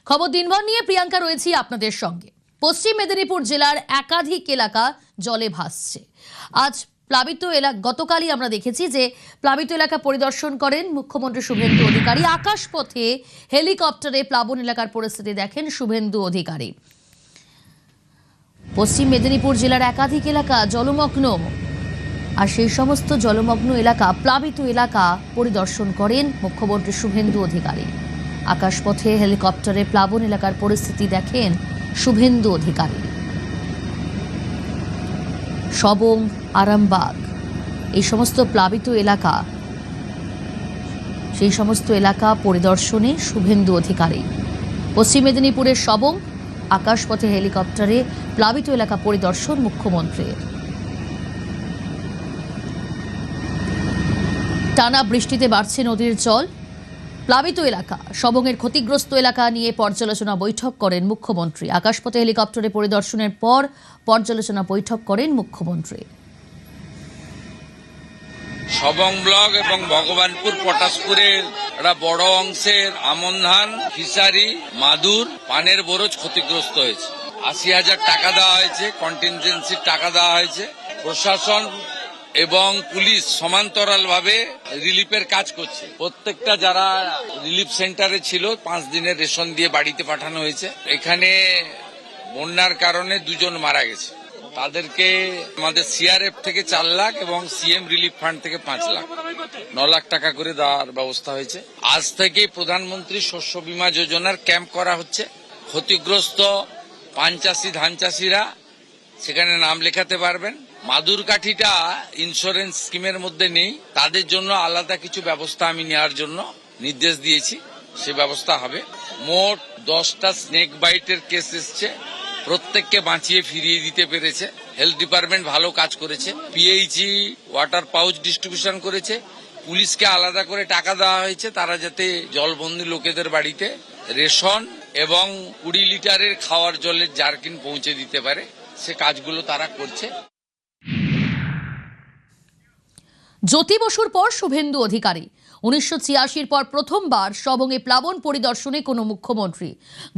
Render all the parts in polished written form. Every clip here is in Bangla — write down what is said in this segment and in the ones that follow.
খবর দিনভর নিয়ে প্রিয়াঙ্কা রয়েছি আপনাদের সঙ্গে। পশ্চিম মেদিনীপুর জেলার একাধিক এলাকা জলে ভাসছে। আজ প্লাবিত এলাকা, গতকালই আমরা দেখেছি যে প্লাবিত এলাকা পরিদর্শন করেন মুখ্যমন্ত্রী শুভেন্দু অধিকারী। আকাশপথে হেলিকপ্টারে প্লাবন এলাকার পরিস্থিতি দেখেন শুভেন্দু অধিকারী। পশ্চিম মেদিনীপুর জেলার একাধিক এলাকা জলমগ্ন, আর সেই সমস্ত জলমগ্ন এলাকা, প্লাবিত এলাকা পরিদর্শন করেন মুখ্যমন্ত্রী শুভেন্দু অধিকারী। আকাশপথে হেলিকপ্টারে প্লাবন এলাকার পরিস্থিতি দেখেন শুভেন্দু অধিকারী। সবং, আরামবাগ, এই সমস্ত প্লাবিত এলাকা, সেই সমস্ত এলাকা পরিদর্শনে শুভেন্দু অধিকারী। পশ্চিম মেদিনীপুরের সবং আকাশপথে হেলিকপ্টারে প্লাবিত এলাকা পরিদর্শন মুখ্যমন্ত্রীর। টানা বৃষ্টিতে বাড়ছে নদীর জল। প্লাবিত এলাকা সবংয়ের ক্ষতিগ্রস্ত এলাকা নিয়ে পর্যালোচনা বৈঠক করেন মুখ্যমন্ত্রী। আকাশপথে হেলিকপ্টারে পরিদর্শনের পর পর্যালোচনা বৈঠক করেন মুখ্যমন্ত্রী। সবং ব্লক এবং ভগবানপুর পটাশপুরের একটা বড় অংশের আমন ধান, ফিশারি, মাদুর, পানের বরজ ক্ষতিগ্রস্ত হয়েছে। ৮০,০০০ টাকা দেওয়া হয়েছে, কন্টিনজেন্সির টাকা দেওয়া হয়েছে। প্রশাসন এবং পুলিশ সমান্তরালভাবে রিলিফের কাজ করছে। প্রত্যেকটা যারা রিলিফ সেন্টারে ছিল 5 দিনের রেশন দিয়ে বাড়িতে পাঠানো হয়েছে। এখানে বন্যার কারণে 2 জন মারা গেছে, তাদেরকে আমাদের সিআরএফ থেকে 4 লাখ এবং সিএম রিলিফ ফান্ড থেকে 5 লাখ, 9 লাখ টাকা করে দেওয়ার ব্যবস্থা হয়েছে। আজ থেকে প্রধানমন্ত্রী শস্য বীমা যোজনার ক্যাম্প করা হচ্ছে। ক্ষতিগ্রস্ত পান চাষি, ধান চাষিরা সেখানে নাম লেখাতে পারবেন। মাদুর কাঠিটা ইন্স্যুরেন্স স্কিমের মধ্যে নেই, তাদের জন্য আলাদা কিছু ব্যবস্থা আমি নেওয়ার জন্য নির্দেশ দিয়েছি, সে ব্যবস্থা হবে। মোট 10টা স্নেক বাইটের কেস এসছে, প্রত্যেককে বাঁচিয়ে ফিরিয়ে দিতে পেরেছে। হেলথ ডিপার্টমেন্ট ভালো কাজ করেছে। পিএইচই ওয়াটার পাউচ ডিস্ট্রিবিউশন করেছে। পুলিশকে আলাদা করে টাকা দেওয়া হয়েছে, তারা যাতে জলবন্দী লোকেদের বাড়িতে রেশন এবং 20 লিটারের খাওয়ার জলের জারকিন পৌঁছে দিতে পারে, সে কাজগুলো তারা করছে। জ্যোতি বসুর পর শুভেন্দু অধিকারী। 1986 পর প্রথমবার সবংয়ে প্লাবন পরিদর্শনে কোনো মুখ্যমন্ত্রী।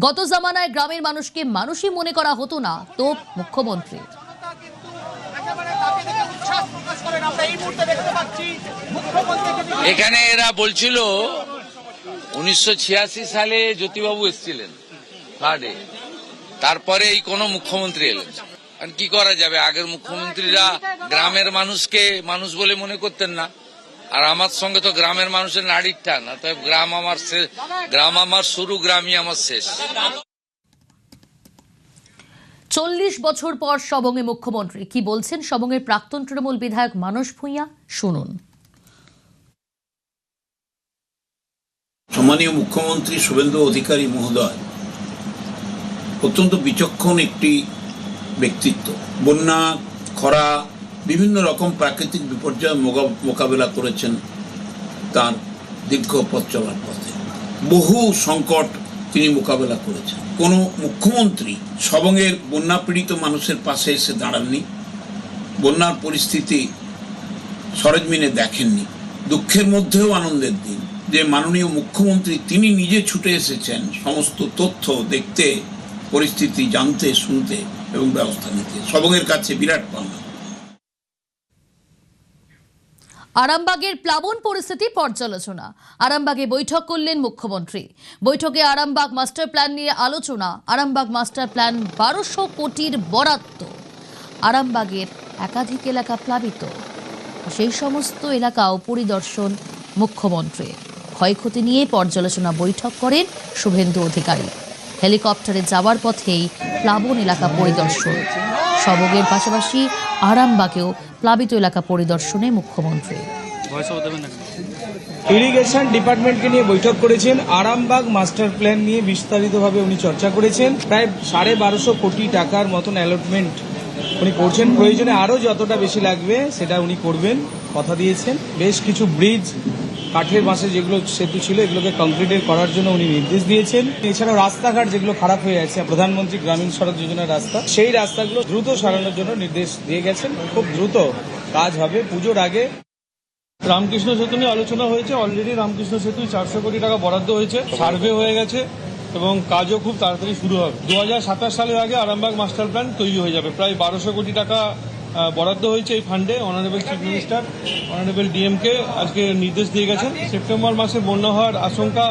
গত জামানায় গ্রামের মানুষকে মানুষই মনে করা হতো না, তো মুখ্যমন্ত্রী। এখানে এরা বলছিল 1986 সালে জ্যোতিবাবু এসেছিলেন ফ্লাডে, তারপরে এই কোনো মুখ্যমন্ত্রী এলেন। আর কি করা যাবে, আগের মুখ্যমন্ত্রীরা গ্রামের মানুষকে মানুষ বলে মনে করতেন না। আর আমার সঙ্গে তো গ্রামের মানুষের নাড়ির টান, অতএব গ্রাম আমার শুরু, গ্রামই আমার শেষ। 40 বছর পর সবংয়ে মুখ্যমন্ত্রী কি বলছেন সবংয়ের প্রাক্তন তৃণমূল বিধায়ক মানস ভূঁইয়া, শুনুন। সম্মানীয় মুখ্যমন্ত্রী শুভেন্দু অধিকারী মহোদয় অত্যন্ত বিচক্ষণ একটি ব্যক্তিত্ব। বন্যা, খরা, বিভিন্ন রকম প্রাকৃতিক বিপর্যয় মোকাবেলা করেছেন তার দীর্ঘ পথ চলার পথে। বহু সংকট তিনি মোকাবেলা করেছেন। কোনো মুখ্যমন্ত্রী সবংয়ের বন্যা পীড়িত মানুষের পাশে এসে দাঁড়াননি, বন্যার পরিস্থিতি সরেজমিনে দেখেননি। দুঃখের মধ্যেও আনন্দের দিন যে মাননীয় মুখ্যমন্ত্রী তিনি নিজে ছুটে এসেছেন সমস্ত তথ্য দেখতে, পরিস্থিতি জানতে, শুনতে এবং ব্যবস্থা নিতে। সবংয়ের কাছে বিরাট পাওনা। আরামবাগের প্লাবন পরিস্থিতি পর্যালোচনা। আরামবাগে বৈঠক করলেন মুখ্যমন্ত্রী। বৈঠকে আরামবাগ মাস্টার প্ল্যান নিয়ে আলোচনা। আরামবাগ মাস্টার প্ল্যান 1200 কোটির বরাদ্দ। আরামবাগের একাধিক এলাকা প্লাবিত, সেই সমস্ত এলাকাও পরিদর্শন মুখ্যমন্ত্রী। ক্ষয়ক্ষতি নিয়ে পর্যালোচনা বৈঠক করেন শুভেন্দু অধিকারী। হেলিকপ্টারে যাওয়ার পথেই প্লাবন এলাকা পরিদর্শন। সবংয়ের পাশাপাশি আরামবাগেও প্লাবিত এলাকা পরিদর্শনে মুখ্যমন্ত্রী। ইরিগেশন ডিপার্টমেন্টকে নিয়ে বৈঠক করেছেন। আরামবাগ মাস্টার প্ল্যান নিয়ে বিস্তারিতভাবে উনি চর্চা করেছেন। প্রায় 1250 কোটি টাকার মতন অ্যালটমেন্ট উনি করছেন। প্রয়োজনে আরও যতটা বেশি লাগবে সেটা উনি করবেন, কথা দিয়েছেন। বেশ কিছু ব্রিজ, কাঠের বাঁশে যেগুলো সেতু ছিল এগুলোকে কংক্রিটের করার জন্য উনি নির্দেশ দিয়েছেন। এছাড়াও রাস্তাঘাট যেগুলো খারাপ হয়ে আছে, প্রধানমন্ত্রী গ্রামীণ সড়ক যোজনার রাস্তা, সেই রাস্তাগুলো দ্রুত সারানোর জন্য নির্দেশ দিয়ে গেছেন। খুব দ্রুত কাজ হবে পুজোর আগে। রামকৃষ্ণ সেতু নিয়ে আলোচনা হয়েছে। অলরেডি রামকৃষ্ণ সেতু 400 কোটি টাকা বরাদ্দ হয়েছে, সার্ভে হয়ে গেছে এবং কাজও খুব তাড়াতাড়ি শুরু হবে। 2027 সালের আগে আরামবাগ মাস্টার প্ল্যান তৈরি হয়ে যাবে। প্রায় 1200 কোটি টাকা বরাদ্দ হয়েছে এই ফান্ডে। Honourable chief minister, honourable DMK আজকে নির্দেশ দিয়ে গেছেন। সেপ্টেম্বর মাসে বন্যা হওয়ার আশঙ্কা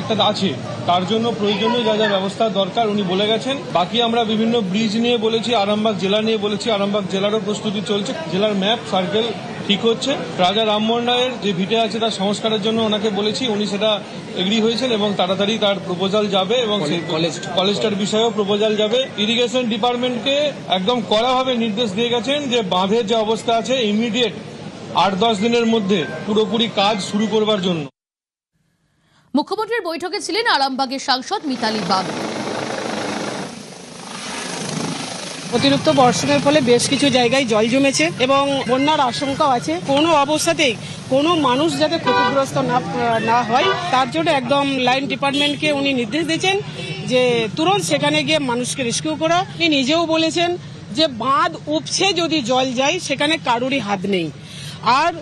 একটা আছে, তার জন্য প্রয়োজনীয় যা যা ব্যবস্থা দরকার উনি বলে গেছেন। বাকি আমরা বিভিন্ন ব্রিজ নিয়ে বলেছি, আরামবাগ জেলা নিয়ে বলেছি, আরামবাগ জেলারও প্রস্তুতি চলছে। জেলার ম্যাপ সার্কেল ঠিক হচ্ছে। রাজা রামমোহন রায়ের যে ভিটে আছে তার সংস্কারের জন্য ওনাকে বলেছি, উনি সেটা এগ্রি হয়েছেন এবং তাড়াতাড়ি তার প্রপোজাল যাবে এবং কলেজটার বিষয়েও প্রপোজাল যাবে। ইরিগেশন ডিপার্টমেন্টকে একদম কড়াভাবে নির্দেশ দিয়ে গেছেন যে বাঁধের যে অবস্থা আছে ইমিডিয়েট 8-10 দিনের মধ্যে পুরোপুরি কাজ শুরু করবার জন্য। মুখ্যমন্ত্রীর বৈঠকে ছিলেন আরামবাগের সাংসদ মিতালি বাগ। অতিরিক্ত বর্ষণের ফলে বেশ কিছু জায়গায় জল জমেছে এবং বন্যার আশঙ্কাও আছে। কোনো অবস্থাতেই কোনো মানুষ যাতে ক্ষতিগ্রস্ত না হয় তার জন্য একদম লাইন ডিপার্টমেন্টকে উনি নির্দেশ দিয়েছেন যে তুরন্ত সেখানে গিয়ে মানুষকে রেস্কিউ করা। উনি নিজেও বলেছেন যে বাঁধ উপছে যদি জল যায় সেখানে কারোরই হাত নেই, আর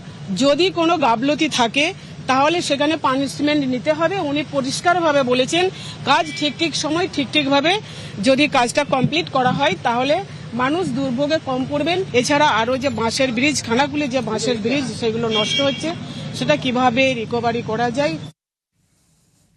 যদি কোনো গাফলতি থাকে তাহলে সেখানে পানিশমেন্ট নিতে হবে। উনি পরিষ্কারভাবে বলেছেন কাজ ঠিক সময় ঠিকভাবে যদি কাজটা কমপ্লিট করা হয় তাহলে মানুষ দুর্ভোগে কম পড়বেন। এছাড়া আরও যে বাঁশের ব্রিজ, খানাকুলে যে বাঁশের ব্রিজ সেগুলো নষ্ট হচ্ছে সেটা কিভাবে রিকভারি করা যায়